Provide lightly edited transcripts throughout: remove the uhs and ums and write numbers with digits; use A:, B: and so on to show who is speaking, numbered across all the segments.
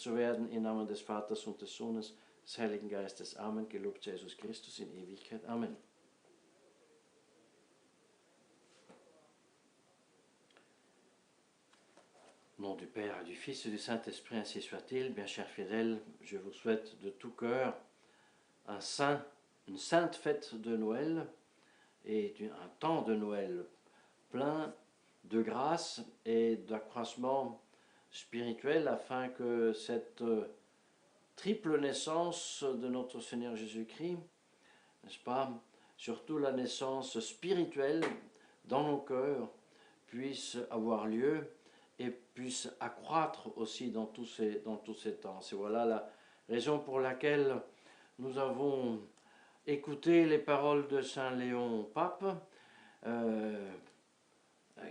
A: zu werden, im Namen des Vaters und des Sohnes, des Heiligen Geistes. Amen. Gelobt sei Jesus Christus in Ewigkeit. Amen. Au nom du Père, du Fils et du Saint-Esprit, ainsi soit-il. Bien chers fidèles, je vous souhaite de tout cœur une sainte fête de Noël et un temps de Noël plein de grâce et d'accroissement spirituel afin que cette triple naissance de notre Seigneur Jésus-Christ, n'est-ce pas, surtout la naissance spirituelle dans nos cœurs, puisse avoir lieu et puisse accroître aussi dans tous ces temps. C'est voilà la raison pour laquelle nous avons écouté les paroles de Saint Léon Pape.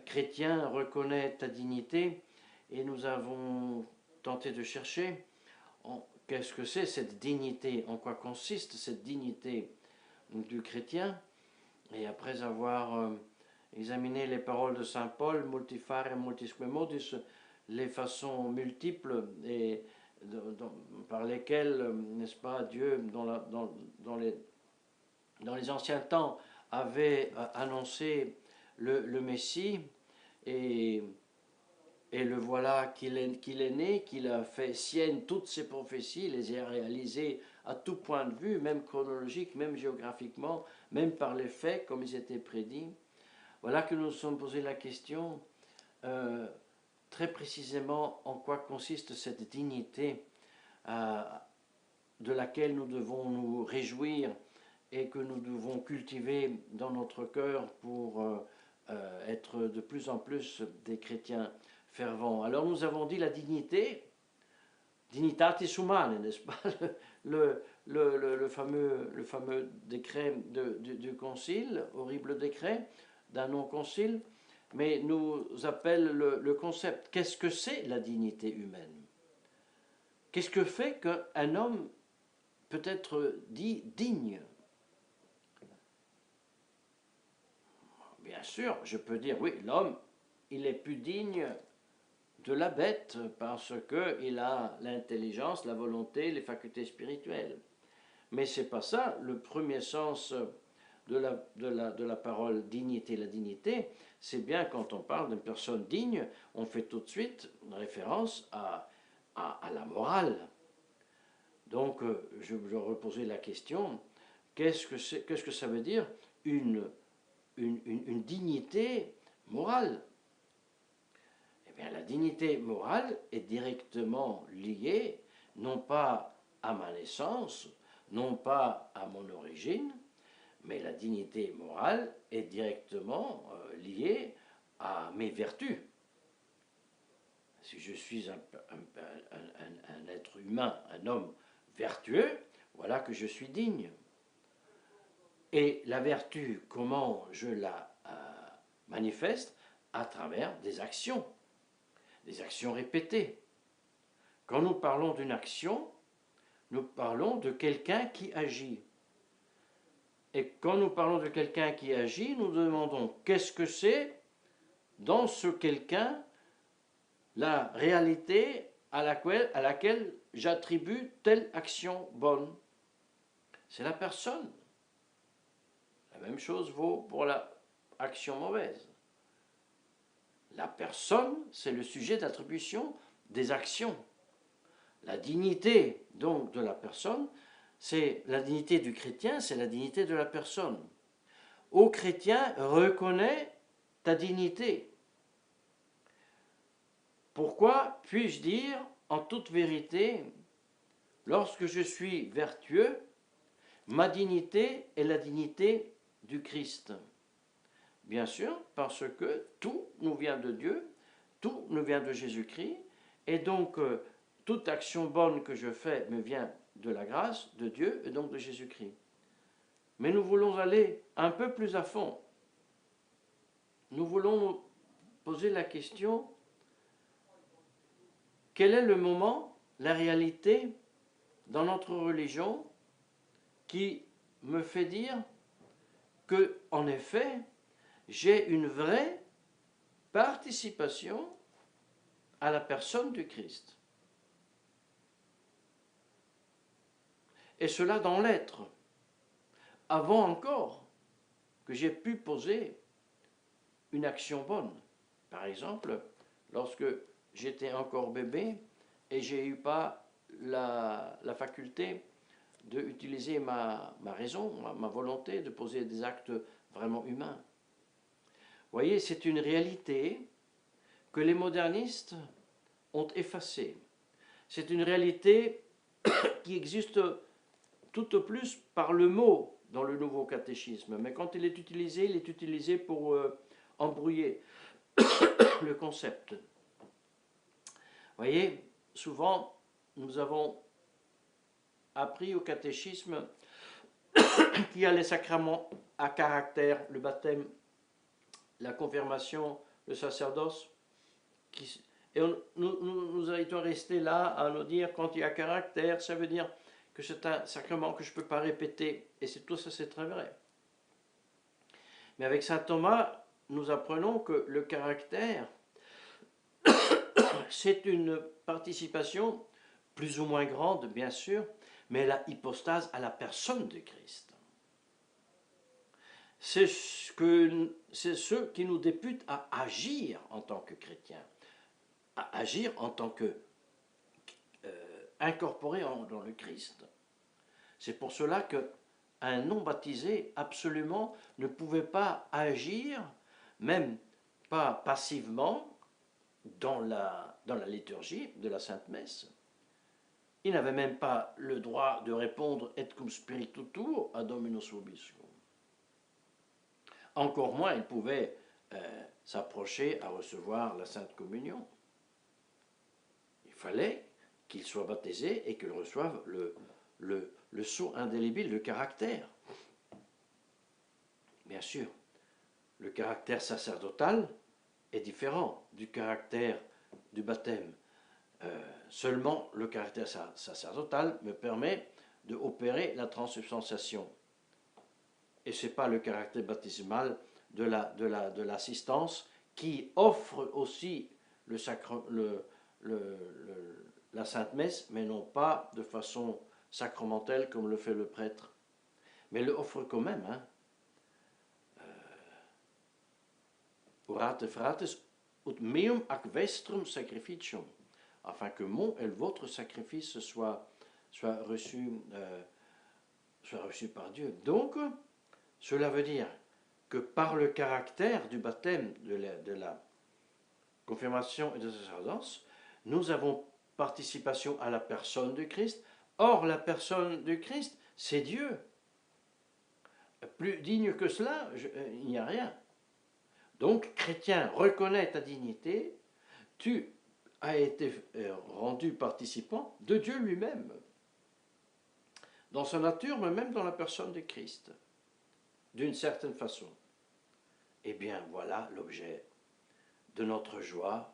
A: Chrétien, reconnais ta dignité, et nous avons tenté de chercher qu'est-ce que c'est cette dignité, en quoi consiste cette dignité du chrétien. Et après avoir examiné les paroles de Saint Paul, multifare multisque modus, les façons multiples et par lesquelles, n'est-ce pas, Dieu, dans les anciens temps, avait annoncé le Messie, et le voilà qu'il est né, qu'il a fait sienne toutes ses prophéties, les a réalisées à tout point de vue, même chronologique, même géographiquement, même par les faits, comme ils étaient prédits. Voilà que nous nous sommes posé la question, très précisément, en quoi consiste cette dignité de laquelle nous devons nous réjouir et que nous devons cultiver dans notre cœur pour être de plus en plus des chrétiens fervents. Alors nous avons dit la dignité, dignitatis humanae, n'est-ce pas, le fameux décret du concile, horrible décret d'un non-concile, mais nous appelle le concept. Qu'est-ce que c'est la dignité humaine? Qu'est-ce que fait qu'un homme peut être dit digne? Bien sûr, je peux dire, oui, l'homme, il est plus digne de la bête parce qu'il a l'intelligence, la volonté, les facultés spirituelles. Mais ce n'est pas ça le premier sens de la parole dignité. La dignité, c'est bien quand on parle d'une personne digne, on fait tout de suite référence à la morale. Donc, je reposais la question, qu'est-ce que ça veut dire une dignité morale? Eh bien, la dignité morale est directement liée, non pas à ma naissance, non pas à mon origine, mais la dignité morale est directement liée à mes vertus. Si je suis un être humain, un homme vertueux, voilà que je suis digne. Et la vertu, comment je la manifeste? À travers des actions répétées. Quand nous parlons d'une action, nous parlons de quelqu'un qui agit. Et quand nous parlons de quelqu'un qui agit, nous demandons qu'est-ce que c'est dans ce quelqu'un la réalité à laquelle j'attribue telle action bonne. C'est la personne. La même chose vaut pour l'action mauvaise. La personne, c'est le sujet d'attribution des actions. La dignité, donc, de la personne, c'est la dignité du chrétien, c'est la dignité de la personne. Ô chrétien, reconnais ta dignité. Pourquoi puis-je dire, en toute vérité, lorsque je suis vertueux, ma dignité est la dignité du Christ? Bien sûr, parce que tout nous vient de Dieu, tout nous vient de Jésus-Christ, et donc toute action bonne que je fais me vient de la grâce de Dieu et donc de Jésus-Christ. Mais nous voulons aller un peu plus à fond. Nous voulons nous poser la question, quel est le moment, la réalité dans notre religion qui me fait dire que, en effet, j'ai une vraie participation à la personne du Christ. et cela dans l'être, avant encore que j'ai pu poser une action bonne. Par exemple, lorsque j'étais encore bébé et j'ai eu pas la faculté d'utiliser ma raison, ma volonté de poser des actes vraiment humains. Vous voyez, c'est une réalité que les modernistes ont effacée. C'est une réalité qui existe tout au plus par le mot dans le nouveau catéchisme. Mais quand il est utilisé pour embrouiller le concept. Vous voyez, souvent, nous avons appris au catéchisme qu'il y a les sacrements à caractère, le baptême, la confirmation, le sacerdoce, et nous étions restés là à nous dire quand il y a caractère, ça veut dire que c'est un sacrement que je ne peux pas répéter. Et tout ça, c'est très vrai. Mais avec saint Thomas, nous apprenons que le caractère, c'est une participation plus ou moins grande, bien sûr, mais la hypostase à la personne de Christ. C'est ce qui nous députe à agir en tant que chrétiens, à agir en tant que incorporé dans le Christ. C'est pour cela qu'un non-baptisé, absolument, ne pouvait pas agir, même pas passivement, dans la liturgie de la Sainte Messe. Il n'avait même pas le droit de répondre « et cum spiritu tuo ad Dominus vobiscum ». Encore moins, il pouvait s'approcher à recevoir la Sainte Communion. Il fallait qu'il soit baptisé et qu'il reçoive le sceau indélébile, le caractère. Bien sûr, le caractère sacerdotal est différent du caractère du baptême. Seulement le caractère sacerdotal me permet d'opérer la transsubstantiation. Et ce n'est pas le caractère baptismal de l'assistance qui offre aussi la Sainte Messe, mais non pas de façon sacramentelle comme le fait le prêtre. Mais le offre quand même. Hein. Orate frates ut meum ac vestrum sacrificium, afin que mon et votre sacrifice soit reçu par Dieu. Donc, cela veut dire que par le caractère du baptême, de la confirmation et de la sacerdoce, nous avons participation à la personne du Christ. Or, la personne du Christ, c'est Dieu. Plus digne que cela, il n'y a rien. Donc, chrétien, reconnais ta dignité, tu as été rendu participant de Dieu lui-même, dans sa nature, mais même dans la personne de Christ, d'une certaine façon. Eh bien, voilà l'objet de notre joie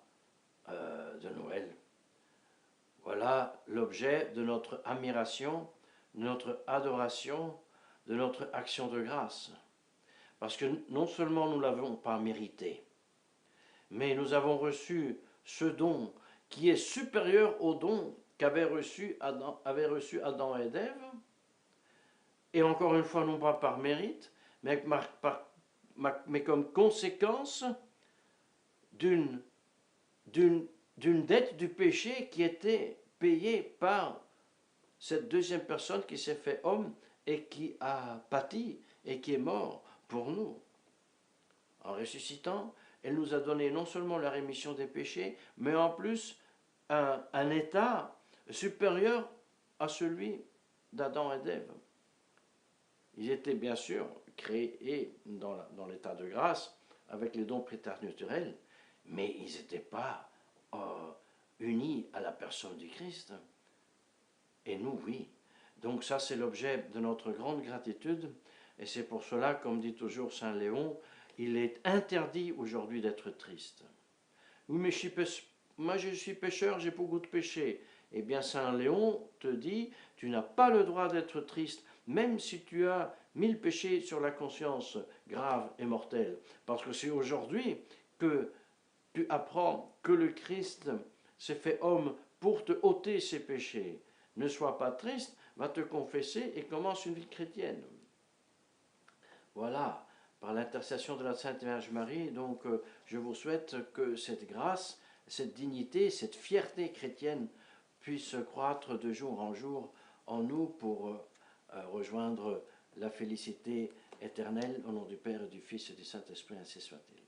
A: de Noël. Voilà l'objet de notre admiration, de notre adoration, de notre action de grâce. Parce que non seulement nous ne l'avons pas mérité, mais nous avons reçu ce don qui est supérieur au don qu'avaient reçu Adam et Ève, et encore une fois, non pas par mérite, mais comme conséquence d'une dette du péché qui était payée par cette deuxième personne qui s'est fait homme et qui a pâti et qui est mort pour nous. En ressuscitant, elle nous a donné non seulement la rémission des péchés, mais en plus un état supérieur à celui d'Adam et d'Ève. Ils étaient bien sûr créés dans l'état de grâce avec les dons préternaturels, mais ils n'étaient pas unis à la personne du Christ. Et nous, oui. Donc ça, c'est l'objet de notre grande gratitude. Et c'est pour cela, comme dit toujours Saint Léon, il est interdit aujourd'hui d'être triste. Oui, mais moi je suis pécheur, j'ai beaucoup de péchés. Eh bien, Saint Léon te dit, tu n'as pas le droit d'être triste, même si tu as 1000 péchés sur la conscience, graves et mortels. Parce que c'est aujourd'hui que tu apprends que le Christ s'est fait homme pour te ôter ses péchés. ne sois pas triste, va te confesser et commence une vie chrétienne. Voilà, par l'intercession de la Sainte Vierge Marie, donc je vous souhaite que cette grâce, cette dignité, cette fierté chrétienne puisse croître de jour en jour en nous pour rejoindre la félicité éternelle au nom du Père et du Fils et du Saint-Esprit, ainsi soit-il.